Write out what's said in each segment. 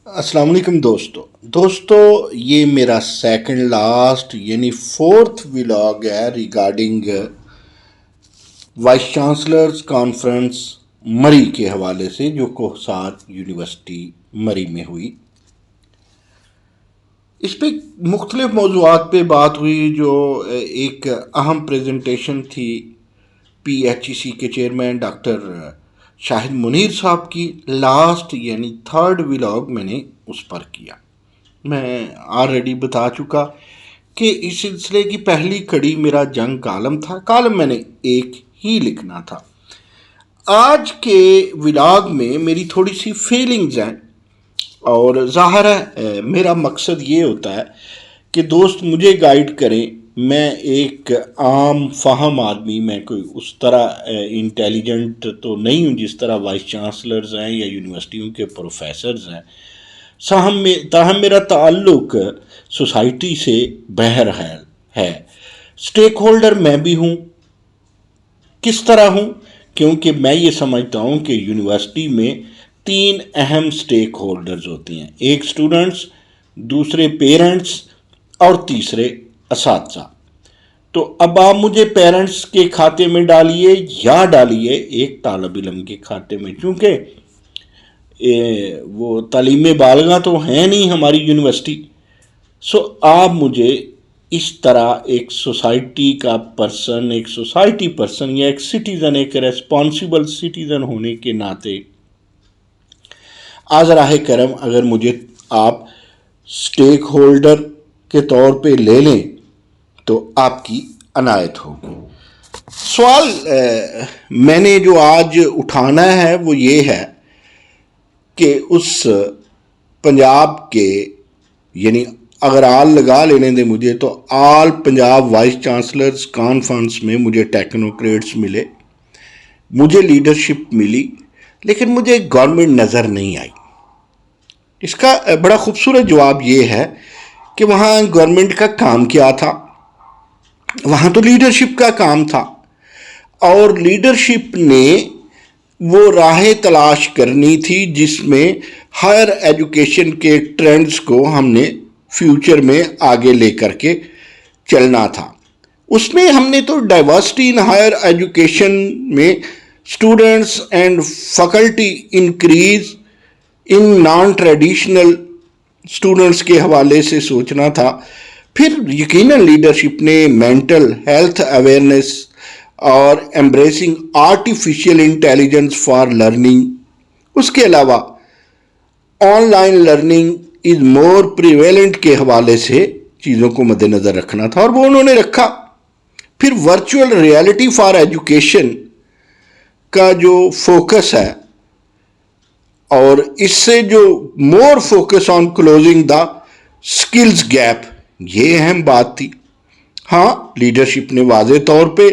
السلام علیکم دوستو یہ میرا سیکنڈ لاسٹ یعنی فورتھ ولاگ ہے ریگارڈنگ وائس چانسلرز کانفرنس مری کے حوالے سے جو کوہسار یونیورسٹی مری میں ہوئی۔ اس پہ مختلف موضوعات پہ بات ہوئی، جو ایک اہم پریزنٹیشن تھی پی ایچ ای سی کے چیئرمین ڈاکٹر شاہد منیر صاحب کی۔ لاسٹ یعنی تھرڈ ولاگ میں نے اس پر کیا۔ میں آلریڈی بتا چکا کہ اس سلسلے کی پہلی کڑی میرا جنگ کالم تھا، کالم میں نے ایک ہی لکھنا تھا۔ آج کے ولاگ میں میری تھوڑی سی فیلنگز ہیں، اور ظاہر ہے میرا مقصد یہ ہوتا ہے کہ دوست مجھے گائیڈ کریں۔ میں ایک عام فہم آدمی، میں کوئی اس طرح انٹیلیجنٹ تو نہیں ہوں جس طرح وائس چانسلرز ہیں یا یونیورسٹیوں کے پروفیسرز ہیں، تاہم میرا تعلق سوسائٹی سے بہرحال ہے۔ سٹیک ہولڈر میں بھی ہوں۔ کس طرح ہوں؟ کیونکہ میں یہ سمجھتا ہوں کہ یونیورسٹی میں 3 اہم سٹیک ہولڈرز ہوتی ہیں، ایک سٹوڈنٹس، دوسرے پیرنٹس اور تیسرے اساتذہ۔ تو اب آپ مجھے پیرنٹس کے کھاتے میں ڈالیے یا ڈالیے ایک طالب علم کے کھاتے میں، چونکہ وہ تعلیم بالغاہ تو ہیں نہیں ہماری یونیورسٹی۔ آپ مجھے اس طرح ایک سوسائٹی کا پرسن، ایک سوسائٹی پرسن یا ایک سٹیزن، ایک ریسپانسیبل سٹیزن ہونے کے ناطے آذراہ کرم اگر مجھے آپ سٹیک ہولڈر کے طور پہ لے لیں تو آپ کی عنایت ہوگی۔ سوال میں نے جو آج اٹھانا ہے وہ یہ ہے کہ اس پنجاب کے، یعنی اگر آل لگا لینے دیں مجھے، تو آل پنجاب وائس چانسلرز کانفرنس میں مجھے ٹیکنوکریٹس ملے، مجھے لیڈرشپ ملی، لیکن مجھے گورنمنٹ نظر نہیں آئی۔ اس کا بڑا خوبصورت جواب یہ ہے کہ وہاں گورنمنٹ کا کام کیا تھا؟ وہاں تو لیڈرشپ کا کام تھا، اور لیڈرشپ نے وہ راہیں تلاش کرنی تھی جس میں ہائر ایجوکیشن کے ٹرینڈز کو ہم نے فیوچر میں آگے لے کر کے چلنا تھا۔ اس میں ہم نے تو ڈائیورسٹی ان ہائر ایجوکیشن میں students and faculty increase in naan traditional students کے حوالے سے سوچنا تھا۔ پھر یقیناً لیڈرشپ نے مینٹل ہیلتھ اویئرنیس اور embracing artificial intelligence for learning, اس کے علاوہ online learning is more prevalent کے حوالے سے چیزوں کو مد نظر رکھنا تھا، اور وہ انہوں نے رکھا۔ پھر ورچوئل ریالٹی فار ایجوکیشن کا جو فوکس ہے، اور اس سے جو more focus on closing the skills gap, یہ اہم بات تھی۔ ہاں، لیڈرشپ نے واضح طور پہ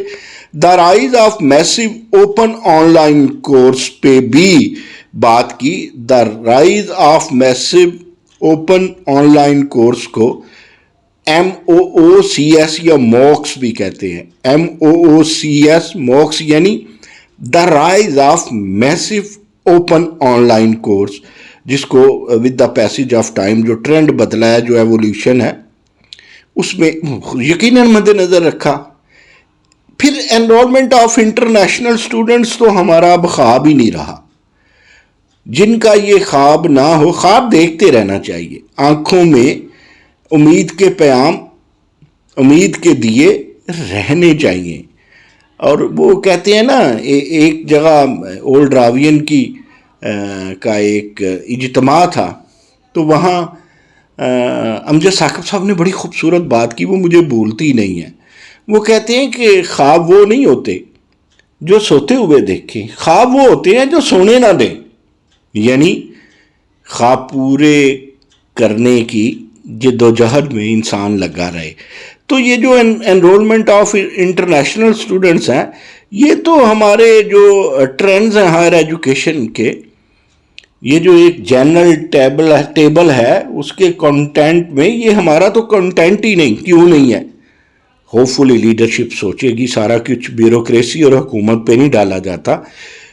the rise of massive open online course پہ بھی بات کی۔ The rise of massive open online course کو MOOCS یا موکس بھی کہتے ہیں۔ MOOCS موکس یعنی the rise of massive open online course, جس کو with the passage of time جو ٹرینڈ بدلا ہے، جو ایولیوشن ہے، اس میں یقیناً مد نظر رکھا۔ پھر انرولمنٹ آف انٹرنیشنل اسٹوڈنٹس تو ہمارا اب خواب ہی نہیں رہا۔ جن کا یہ خواب نہ ہو، خواب دیکھتے رہنا چاہیے، آنکھوں میں امید کے پیام، امید کے دیے رہنے چاہیے۔ اور وہ کہتے ہیں نا، ایک جگہ اولڈ راوین کا ایک اجتماع تھا، تو وہاں امجد ثاقب صاحب نے بڑی خوبصورت بات کی، وہ مجھے بھولتی نہیں ہے۔ وہ کہتے ہیں کہ خواب وہ نہیں ہوتے جو سوتے ہوئے دیکھیں، خواب وہ ہوتے ہیں جو سونے نہ دیں، یعنی خواب پورے کرنے کی جد و جہد میں انسان لگا رہے۔ تو یہ جو انرولمنٹ آف انٹرنیشنل اسٹوڈنٹس ہیں، یہ تو ہمارے جو ٹرینڈز ہیں ہائر ایجوکیشن کے، یہ جو ایک جنرل ٹیبل ہے اس کے کنٹینٹ میں، یہ ہمارا تو کنٹینٹ ہی نہیں، کیوں نہیں ہے؟ ہوپ فلی لیڈرشپ سوچے گی، سارا کچھ بیوروکریسی اور حکومت پہ نہیں ڈالا جاتا۔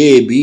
A B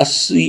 80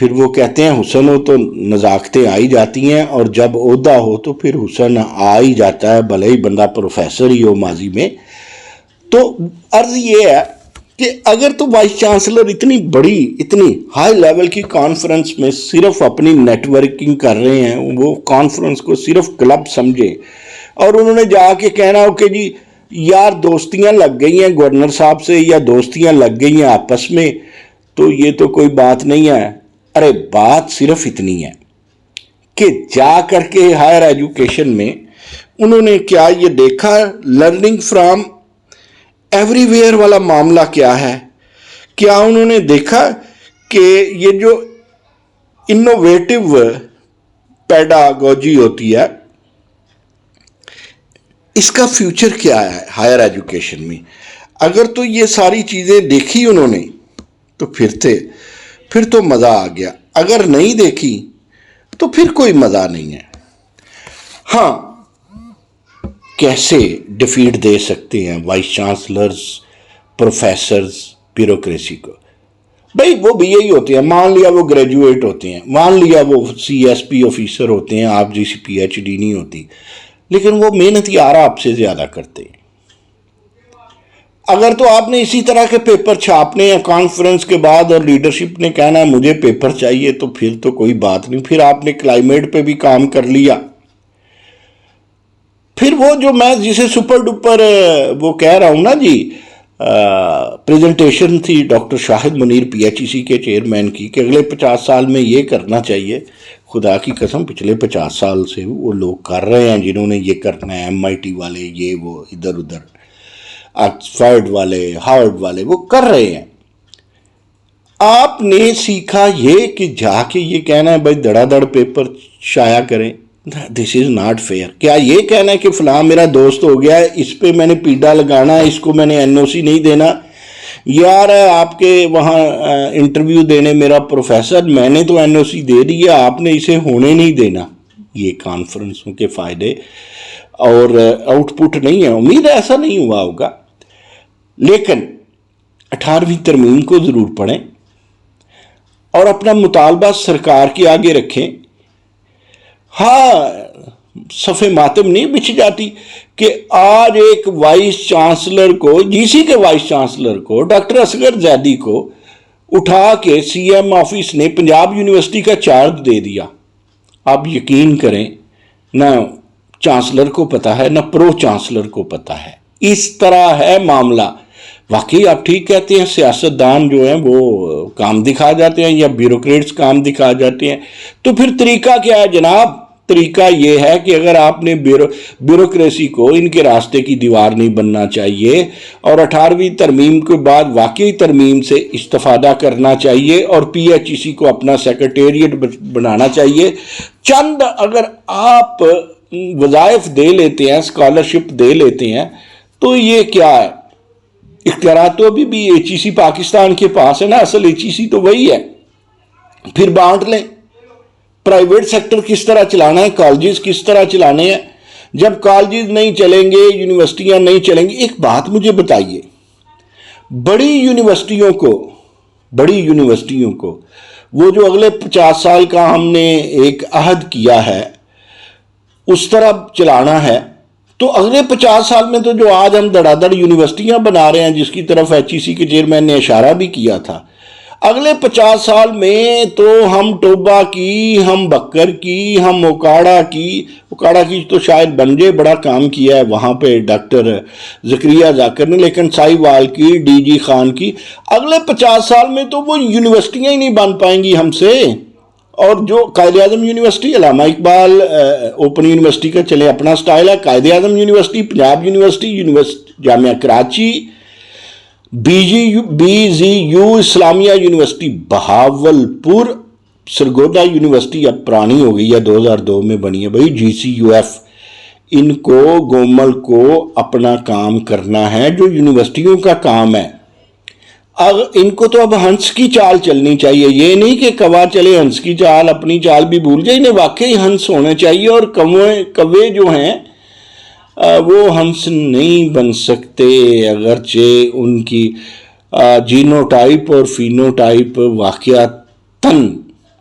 پھر وہ کہتے ہیں حسن ہو تو نزاکتیں آئی جاتی ہیں، اور جب عہدہ ہو تو پھر حسن آ ہی جاتا ہے، بھلے ہی بندہ پروفیسر ہی ہو ماضی میں۔ تو عرض یہ ہے کہ اگر تو وائس چانسلر اتنی بڑی، اتنی ہائی لیول کی کانفرنس میں صرف اپنی نیٹ ورکنگ کر رہے ہیں، وہ کانفرنس کو صرف کلب سمجھے، اور انہوں نے جا کے کہنا ہو کہ جی یار دوستیاں لگ گئی ہیں گورنر صاحب سے، یا دوستیاں لگ گئی ہیں آپس میں، تو یہ تو کوئی بات نہیں ہے۔ ارے بات صرف اتنی ہے کہ جا کر کے ہائر ایجوکیشن میں انہوں نے کیا یہ دیکھا لرننگ فرام ایوری ویئر والا معاملہ کیا ہے؟ کیا انہوں نے دیکھا کہ یہ جو انوویٹو پیڈاگوجی ہوتی ہے اس کا فیوچر کیا ہے ہائر ایجوکیشن میں؟ اگر تو یہ ساری چیزیں دیکھی انہوں نے تو پھر تو مزہ آ گیا، اگر نہیں دیکھی تو پھر کوئی مزہ نہیں ہے۔ ہاں، کیسے ڈیفیٹ دے سکتے ہیں وائس چانسلرز، پروفیسرز بیوروکریسی کو؟ بھائی وہ بھی یہی ہوتے ہیں، مان لیا وہ گریجویٹ ہوتے ہیں، مان لیا وہ سی ایس پی آفیسر ہوتے ہیں، آپ جیسی پی ایچ ڈی نہیں ہوتی، لیکن وہ محنت یار آپ سے زیادہ کرتے ہیں۔ اگر تو آپ نے اسی طرح کے پیپر چھاپنے ہیں کانفرنس کے بعد اور لیڈرشپ نے کہنا ہے مجھے پیپر چاہیے، تو پھر تو کوئی بات نہیں، پھر آپ نے کلائمیٹ پہ بھی کام کر لیا۔ پھر وہ جو میں جسے سپر ڈپر وہ کہہ رہا ہوں نا جی، پریزنٹیشن تھی ڈاکٹر شاہد منیر پی ایچ ای سی کے چیئرمین کی کہ اگلے 50 سال میں یہ کرنا چاہیے، خدا کی قسم پچھلے 50 سال سے وہ لوگ کر رہے ہیں جنہوں نے یہ کرنا ہے، ایم آئی ٹی والے، یہ وہ ادھر ادھر، آکسفورڈ والے، ہارورڈ والے، وہ کر رہے ہیں۔ آپ نے سیکھا یہ کہ جا کے یہ کہنا ہے بھائی دڑا دڑ پیپر شائع کریں، دس از ناٹ فیئر۔ کیا یہ کہنا ہے کہ فلاں میرا دوست ہو گیا ہے، اس پہ میں نے پیڈا لگانا ہے، اس کو میں نے این او سی نہیں دینا؟ یار آپ کے وہاں انٹرویو دینے میرا پروفیسر، میں نے تو این او سی دے دی ہے، آپ نے اسے ہونے نہیں دینا۔ یہ کانفرنسوں کے فائدے اور آؤٹ پٹ نہیں ہے، امید ہے ایسا نہیں ہوا ہوگا، لیکن 18ویں ترمیم کو ضرور پڑھیں اور اپنا مطالبہ سرکار کے آگے رکھیں۔ ہاں، صفِ ماتم نہیں بچھ جاتی کہ آج ایک وائس چانسلر کو، جی سی کے وائس چانسلر کو، ڈاکٹر اصغر زیدی کو اٹھا کے سی ایم آفس نے پنجاب یونیورسٹی کا چارج دے دیا۔ آپ یقین کریں نہ چانسلر کو پتا ہے نہ پرو چانسلر کو پتا ہے، اس طرح ہے معاملہ۔ واقعی آپ ٹھیک کہتے ہیں، سیاستدان جو ہیں وہ کام دکھا جاتے ہیں یا بیوروکریٹس کام دکھا جاتے ہیں۔ تو پھر طریقہ کیا ہے جناب؟ طریقہ یہ ہے کہ اگر آپ نے بیوروکریسی کو ان کے راستے کی دیوار نہیں بننا چاہیے، اور 18ویں ترمیم کے بعد واقعی ترمیم سے استفادہ کرنا چاہیے اور پی ایچ ای سی کو اپنا سیکرٹیریٹ بنانا چاہیے۔ چند اگر آپ وظائف دے لیتے ہیں، اسکالرشپ دے لیتے ہیں، تو یہ کیا ہے؟ اختیارات تو ابھی بھی ایچ ای سی پاکستان کے پاس ہے نا، اصل ایچ ای سی تو وہی ہے، پھر بانٹ لیں۔ پرائیویٹ سیکٹر کس طرح چلانا ہے، کالجز کس طرح چلانے ہیں؟ جب کالجز نہیں چلیں گے، یونیورسٹیاں نہیں چلیں گی، ایک بات مجھے بتائیے، بڑی یونیورسٹیوں کو وہ جو اگلے 50 سال کا ہم نے ایک عہد کیا ہے اس طرح چلانا ہے، تو اگلے 50 سال میں تو جو آج ہم دڑا دڑ یونیورسٹیاں بنا رہے ہیں، جس کی طرف ایچ ای سی کے چیئرمین نے اشارہ بھی کیا تھا، اگلے 50 سال میں تو ہم ٹوبا کی، ہم بکر کی، ہم اوکاڑا کی تو شاید بن جائے، بڑا کام کیا ہے وہاں پہ ڈاکٹر زکریا ذاکر نے، لیکن سائی وال کی، ڈی جی خان کی، اگلے 50 سال میں تو وہ یونیورسٹیاں ہی نہیں بن پائیں گی ہم سے۔ اور جو قائد اعظم یونیورسٹی، علامہ اقبال اوپن یونیورسٹی کا چلے اپنا سٹائل ہے، Quaid Azam university, Punjab university, Jamia Karachi, B Z U Islamia university Bahawalpur, Sargodha university اب پرانی ہو گئی ہے، 2002 میں بنی ہے بھائی، جی سی یو ایف، ان کو گومل کو اپنا کام کرنا ہے جو یونیورسٹیوں کا کام ہے۔ ان کو تو اب ہنس کی چال چلنی چاہیے، یہ نہیں کہ کوا چلے ہنس کی چال، اپنی چال بھی بھول جائے، انہیں واقعی ہنس ہونے چاہیے، اور کوے جو ہیں وہ ہنس نہیں بن سکتے، اگرچہ ان کی جینو ٹائپ اور فینو ٹائپ واقعتاً